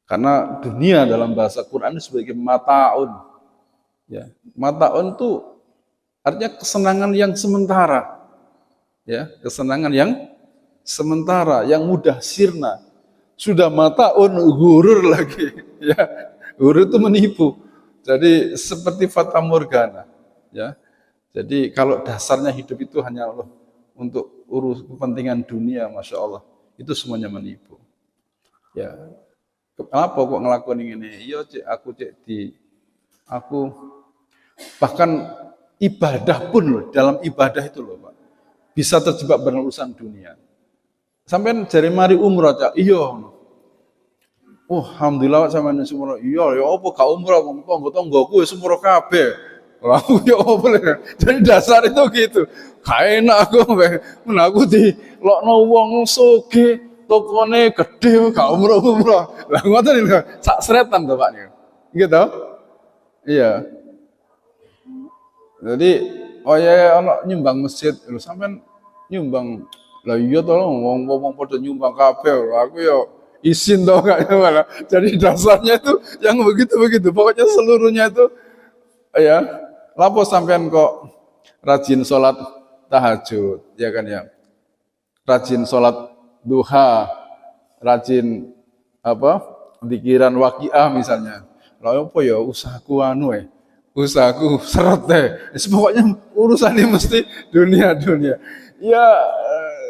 Karena dunia dalam bahasa Quran sebagai mata'un. Ya, mata'un itu artinya kesenangan yang sementara. Ya, kesenangan yang sementara, yang mudah sirna. Sudah mata'un ghurur lagi, ya. Ghurur itu menipu. Jadi seperti fata morgana, ya. Jadi kalau dasarnya hidup itu hanya Allah untuk urus kepentingan dunia, Masya Allah, itu semuanya menipu. Ya, kenapa kok ngelakuin ini? Iya, aku bahkan ibadah pun loh, dalam ibadah itu loh, Pak, bisa terjebak berurusan dunia. Sampai jari mari umroh cak, iya. Alhamdulillah sampeyan umroh. Iya, ya apa gak umroh wong tangga-tanggaku wis umroh kabeh. Lah ya apa jadi dasar itu gitu. Gak enak aku dilokno wong sugih, tokone gede gak umroh. Lah ngoten lho, sak sretan to Pak niku. Gitu. Iya. Jadi ana nyumbang masjid, lho sampean nyumbang. Lah iya to wong-wong padha nyumbang kabeh. Aku ya izin toh kayaknya malah. Jadi dasarnya itu yang begitu-begitu. Pokoknya seluruhnya itu ya, lapo sampean kok rajin sholat tahajud, ya kan ya. Rajin sholat duha, rajin pikiran waqiah misalnya. Lah apa ya usahaku usahaku seret deh. Pokoknya urusannya mesti dunia. Ya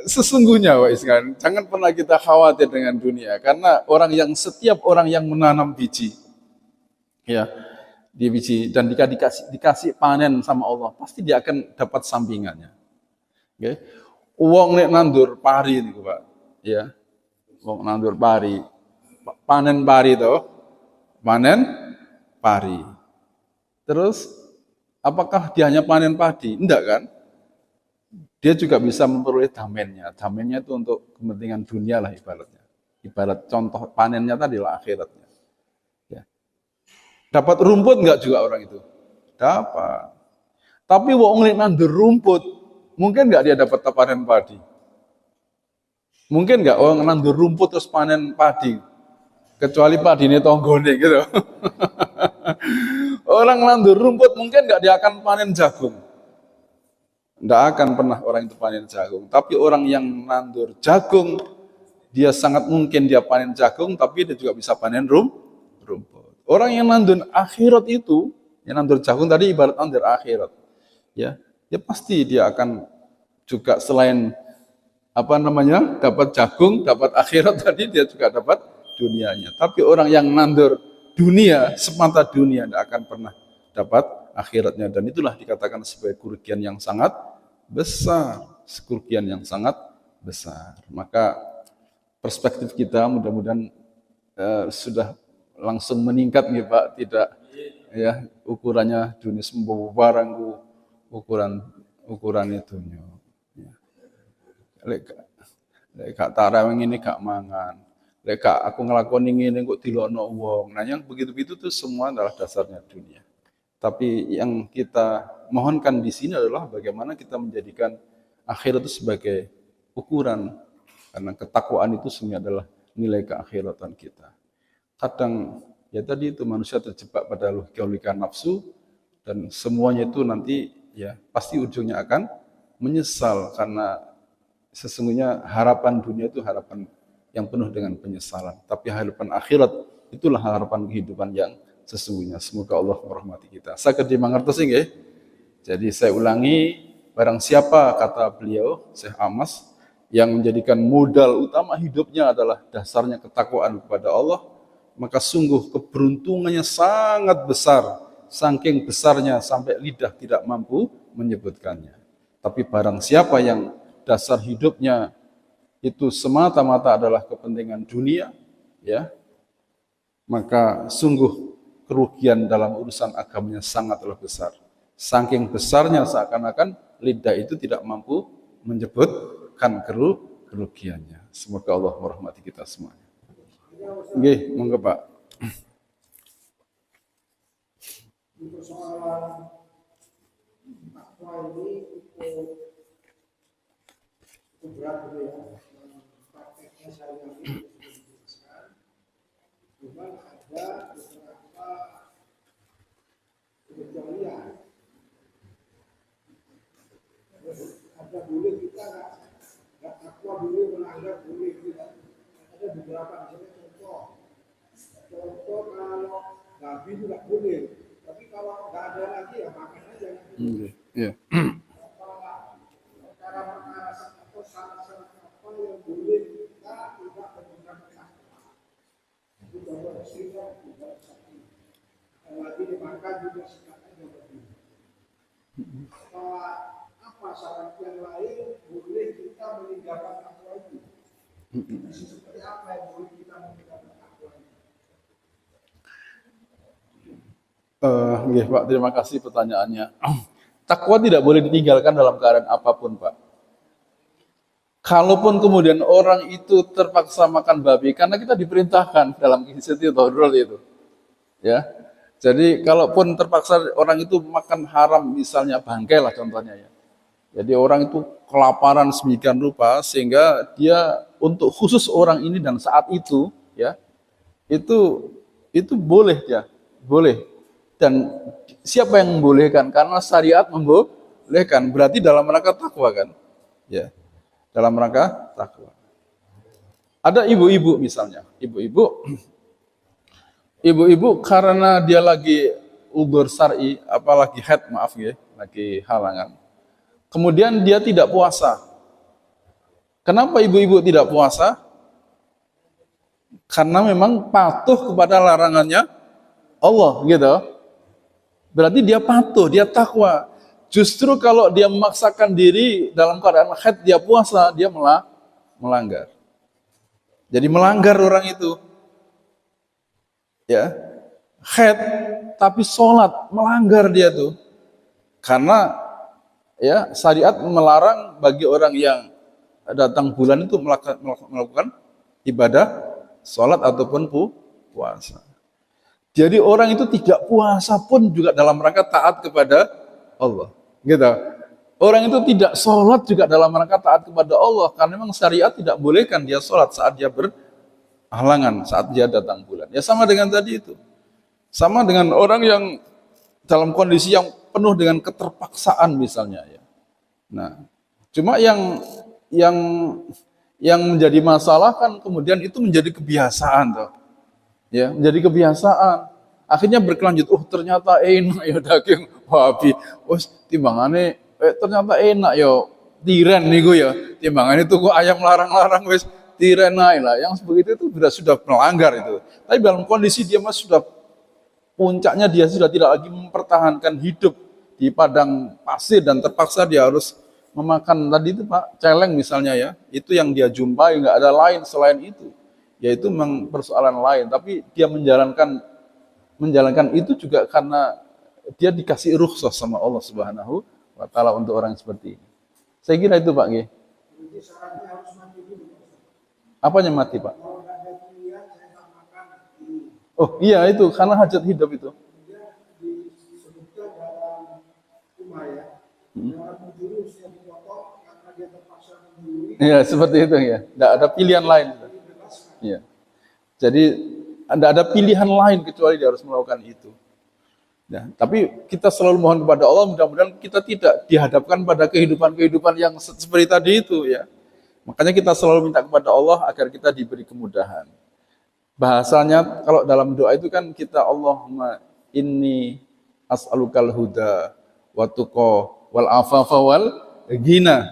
sesungguhnya Pak Iskan, jangan pernah kita khawatir dengan dunia, karena setiap orang yang menanam biji, ya, di biji dan dikasih panen sama Allah, pasti dia akan dapat sampingannya. Okay. Uang nek nandur pari niku Pak, ya, uang nandur pari, panen pari toh, panen pari. Terus apakah dia hanya panen padi? Enggak kan? Dia juga bisa memperoleh damennya. Damennya itu untuk kepentingan dunia lah ibaratnya. Ibarat contoh panennya tadi lah akhiratnya. Ya. Dapat rumput enggak juga orang itu? Dapat. Tapi wong nandur rumput, mungkin enggak dia dapat panen padi? Mungkin enggak orang nandur rumput terus panen padi? Kecuali padi ini tonggone gitu. Orang nandur rumput mungkin enggak dia akan panen jagung. Tidak akan pernah orang itu panen jagung. Tapi orang yang nandur jagung, dia sangat mungkin dia panen jagung, tapi dia juga bisa panen rumput. Orang yang nandur akhirat itu, yang nandur jagung tadi ibarat nandur akhirat. Ya, pasti dia akan juga selain dapat jagung, dapat akhirat tadi, dia juga dapat dunianya. Tapi orang yang nandur dunia, semata dunia, tidak akan pernah dapat akhiratnya, dan itulah dikatakan sebagai kerugian yang sangat besar, kerugian yang sangat besar. Maka perspektif kita mudah-mudahan sudah langsung meningkat nih Pak, tidak ya ukurannya dunia sembowo barangku ukuran itunya. Ya. Lek gak tarawih ini gak mangan. Lek aku ngelakoni ngene kok dilokno wong. Nah yang begitu-begitu tuh semua adalah dasarnya dunia. Tapi yang kita mohonkan di sini adalah bagaimana kita menjadikan akhirat itu sebagai ukuran. Karena ketakwaan itu sebenarnya adalah nilai keakhiratan kita. Kadang ya tadi itu manusia terjebak pada logika nafsu dan semuanya itu nanti ya pasti ujungnya akan menyesal karena sesungguhnya harapan dunia itu harapan yang penuh dengan penyesalan. Tapi harapan akhirat itulah harapan kehidupan yang sesungguhnya. Semoga Allah merahmati kita. Saged dimangertos nggih. Jadi saya ulangi, barang siapa kata beliau Syekh Amas yang menjadikan modal utama hidupnya adalah dasarnya ketakwaan kepada Allah, maka sungguh keberuntungannya sangat besar, saking besarnya sampai lidah tidak mampu menyebutkannya. Tapi barang siapa yang dasar hidupnya itu semata-mata adalah kepentingan dunia, ya, maka sungguh kerugian dalam urusan agamanya sangatlah besar. Saking besarnya seakan-akan lidah itu tidak mampu menyebutkan kerugiannya. Semoga Allah merahmati kita semuanya. Nggih, monggo Pak. Persoalan takwa ini cukup berat gitu ya. Prakteknya saya ini cuman ada beberapa kecualian. Ada boleh kita nggak takwa boleh melanggar boleh kita. Ada beberapa misalnya contoh kalau babi itu nggak boleh, tapi kalau nggak ada lagi ya makan aja. Iya. Perkara-perkara atau syarat-syarat apa yang boleh kita tidak menggunakan takwa. Itu contoh sifat juga sakit. Lagi dimakan juga sikapnya berbeda. Apa syarat yang lain boleh kita meninggalkan takwa itu? Seperti apa yang boleh kita meninggalkan takwa itu? Nggih Pak, terima kasih pertanyaannya. Takwa tidak boleh ditinggalkan dalam keadaan apapun Pak. Kalaupun kemudian orang itu terpaksa makan babi, karena kita diperintahkan dalam kisah itu, ya. Jadi kalaupun terpaksa orang itu makan haram, misalnya bangkai lah contohnya ya. Jadi orang itu kelaparan sedemikian rupa sehingga dia untuk khusus orang ini dan saat itu, ya, itu boleh ya, boleh. Dan siapa yang membolehkan? Karena syariat membolehkan. Berarti dalam rangka takwa kan? Ya, dalam rangka takwa. Ada ibu-ibu misalnya, ibu-ibu karena dia lagi udzur syar'i, apalagi haid, maaf ya, lagi halangan. Kemudian dia tidak puasa. Kenapa ibu-ibu tidak puasa? Karena memang patuh kepada larangannya Allah, gitu. Berarti dia patuh, dia takwa. Justru kalau dia memaksakan diri dalam keadaan haid, dia puasa, dia melanggar. Jadi melanggar orang itu. Ya. haid tapi sholat, melanggar dia tuh. Karena ya syariat melarang bagi orang yang datang bulan itu melakukan ibadah sholat ataupun puasa. Jadi orang itu tidak puasa pun juga dalam rangka taat kepada Allah. Gitu. Orang itu tidak sholat juga dalam rangka taat kepada Allah. Karena memang syariat tidak bolehkan dia sholat saat dia berhalangan, saat dia datang bulan. Ya sama dengan tadi itu. Sama dengan orang yang dalam kondisi yang penuh dengan keterpaksaan misalnya ya. Nah, cuma yang menjadi masalah kan kemudian itu menjadi kebiasaan toh. Ya, menjadi kebiasaan. Akhirnya berkelanjut, ternyata enak ya daging babi. Timbangane ternyata enak ya tiren niku ya. Timbangane tuku ayam larang-larang wis tiren ae lah. Yang begitu itu sudah melanggar itu. Tapi dalam kondisi dia masih sudah puncaknya, dia sudah tidak lagi mempertahankan hidup di padang pasir dan terpaksa dia harus memakan tadi itu Pak, celeng misalnya ya. Itu yang dia jumpai, nggak ada lain selain itu. Yaitu memang persoalan lain, tapi dia menjalankan itu juga karena dia dikasih rukhsah sama Allah Subhanahu wa taala untuk orang seperti ini. Saya kira itu Pak G. Jadi syaratnya harus mati dulu. Apanya mati Pak? Kalau nggak ada pilihan, saya tak makan. Oh iya itu karena hajat hidup itu. Dia disebutkan dalam Umayyah, orang menjurus yang dipotong karena dia terpaksa menjuri. Iya seperti itu ya. Tidak ada pilihan lain. Iya. Jadi tidak ada pilihan lain kecuali dia harus melakukan itu. Ya, tapi kita selalu mohon kepada Allah, mudah-mudahan kita tidak dihadapkan pada kehidupan-kehidupan yang seperti tadi itu ya. Makanya kita selalu minta kepada Allah agar kita diberi kemudahan. Bahasanya kalau dalam doa itu kan kita Allahumma inni as'alukal huda wa tuqa wal afafa wal ghina.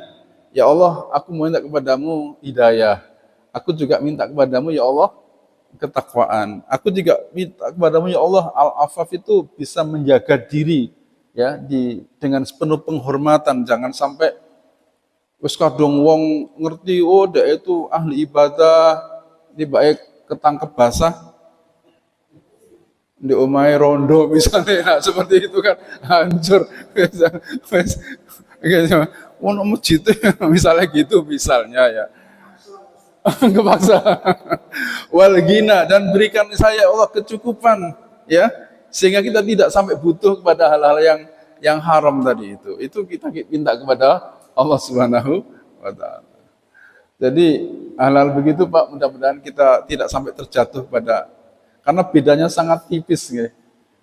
Ya Allah, aku minta kepadamu hidayah. Aku juga minta kepadamu ya Allah ketakwaan. Aku juga minta kepadamu ya Allah al-afaf itu bisa menjaga diri ya dengan sepenuh penghormatan, jangan sampai wis kadung wong ngerti dia itu ahli ibadah tiba-tiba ketangkep basah di omahe rondo misalnya, nah, seperti itu kan hancur. Ono masjid misalnya gitu misalnya ya. Kepaksa. Wal ghina, dan berikan saya Allah kecukupan ya sehingga kita tidak sampai butuh kepada hal-hal yang haram tadi itu. Itu kita minta kepada Allah Subhanahu wa taala. Jadi hal-hal begitu Pak, mudah-mudahan kita tidak sampai terjatuh pada, karena bedanya sangat tipis ya.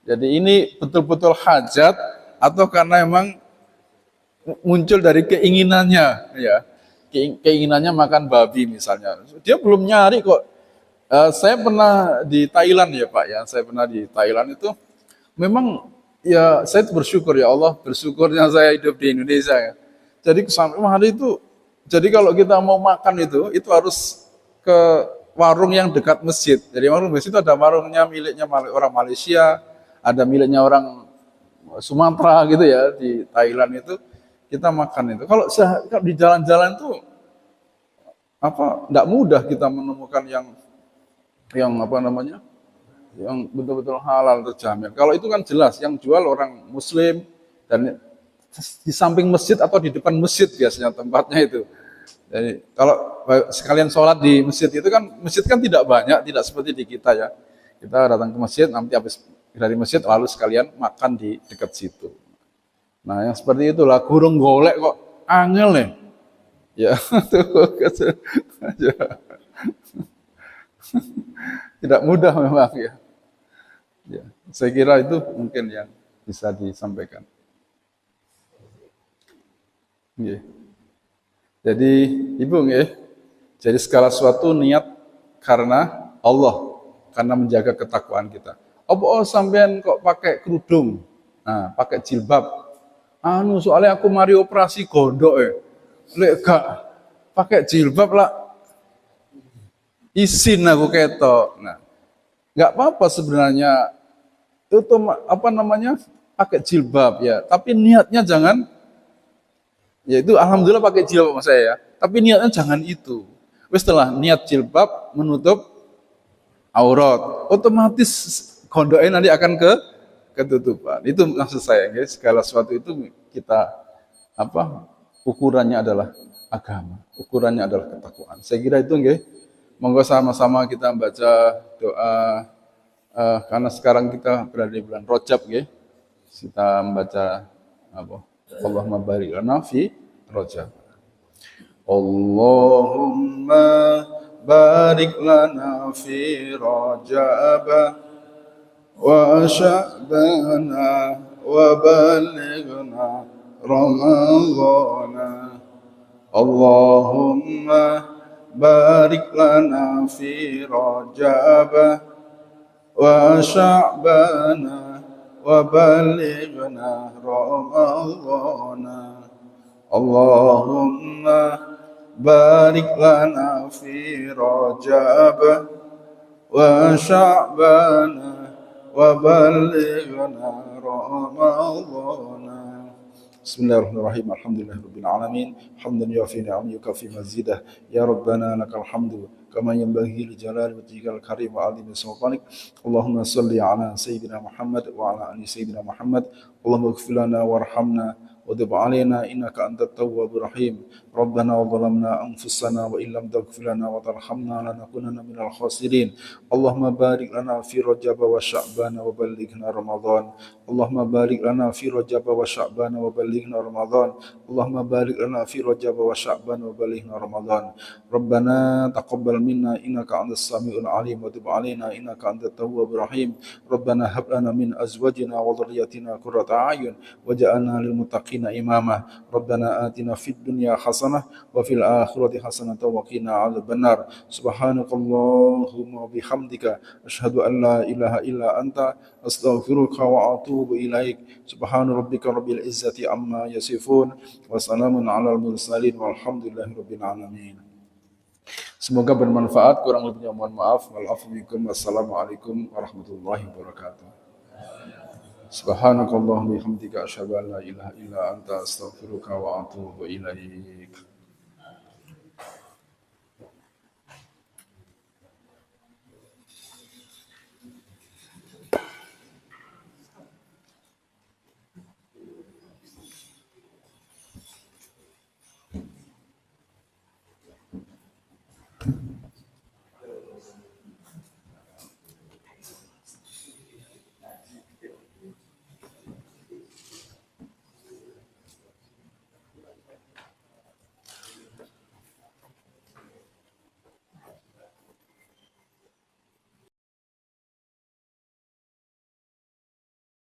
Jadi ini betul-betul hajat atau karena memang muncul dari keinginannya ya. Keinginannya makan babi misalnya. Dia belum nyari kok. Saya pernah di Thailand ya Pak ya. Saya pernah di Thailand itu memang ya saya bersyukur ya Allah, bersyukurnya saya hidup di Indonesia ya. Jadi kesana hari itu, jadi kalau kita mau makan itu harus ke warung yang dekat masjid. Jadi warung masjid itu ada warungnya miliknya orang Malaysia, ada miliknya orang Sumatera gitu ya di Thailand itu. Kita makan itu. Kalau di jalan-jalan tuh enggak mudah kita menemukan yang yang betul-betul halal terjamin. Kalau itu kan jelas yang jual orang Muslim dan di samping masjid atau di depan masjid biasanya tempatnya itu. Jadi kalau sekalian sholat di masjid itu kan masjid kan tidak banyak, tidak seperti di kita ya. Kita datang ke masjid, nanti habis dari masjid lalu sekalian makan di dekat situ. Nah, yang seperti itulah gurung golek kok angel nih. Ya, tidak mudah memang ya. Ya, saya kira itu mungkin yang bisa disampaikan. Ya. Jadi, Ibu nggih. Jadi segala sesuatu niat karena Allah, karena menjaga ketakwaan kita. Sampean kok pakai kerudung? Nah, pakai jilbab. Soalnya aku mari operasi gondok lek gak pakai jilbab lah izin aku ketok. Nah, nggak apa-apa sebenarnya itu pakai jilbab ya, tapi niatnya jangan ya itu alhamdulillah pakai jilbab mas saya ya, tapi niatnya jangan itu. Setelah niat jilbab menutup aurat, otomatis kondoknya nanti akan ketutupan. Itu maksud saya, guys. Segala sesuatu itu kita apa? Ukurannya adalah agama. Ukurannya adalah ketakwaan. Saya kira itu, guys. Monggo sama-sama kita baca doa karena sekarang kita berada di bulan Rajab, guys. Kita membaca apa? Allahumma barik lana fi Rajab. Allahumma barik lana fi Rajab wa Sya'bana wa balighna Ramadhana. Allahumma barik lana fi Rajab wa Sya'bana wa balighna Ramadhana. Allahumma barik lana fi Rajab wa Sya'bana wa balighna Ramadhana. Bismillahirrahmanirrahim. Alhamdulillahirabbil alamin. Hamdan yuafi ni'amahu yukafi mazidah. Ya Rabbana lakal hamdu kama yanbaghi li jalali wajhikal karim wa 'azimi sultanik. Allahumma shalli ala sayyidina Muhammad wa ala ali sayyidina Muhammad. Allahumma ighfir lana warhamna وتب علينا إنك أنت التواب الرحيم. ربنا وظلمنا أنفسنا وإن لم تغفر لنا وترحمنا لنكونن من الخاسرين. اللهم بارك لنا في رجب وشعبان وبلغنا رمضان. اللهم بارك لنا في رجب وشعبان وبلغنا رمضان. اللهم بارك لنا في رجب وشعبان وبلغنا رمضان. ربنا تقبل منا إنك أنت السميع العليم وتب علينا إنك أنت التواب الرحيم. ربنا هب لنا من أزواجنا وذرياتنا قرة أعين وجعلنا للمتقين إماما. ربنا آتنا في الدنيا حسنة وفي الآخرة حسنة وقنا عذاب النار. سبحانك اللهم وبحمدك أشهد أن لا إله إلا أنت أستغفرك وأتوب إليك. سبحان ربك رب العزة عما يصفون وسلام على المرسلين والحمد لله رب العالمين. Semoga bermanfaat, kurang lebihnya mohon maaf. Wassalamualaikum warahmatullahi wabarakatuh. Subhanakallahumma bihamdika asyhadu an la ilaha illa anta astaghfiruka wa atubu ilaik.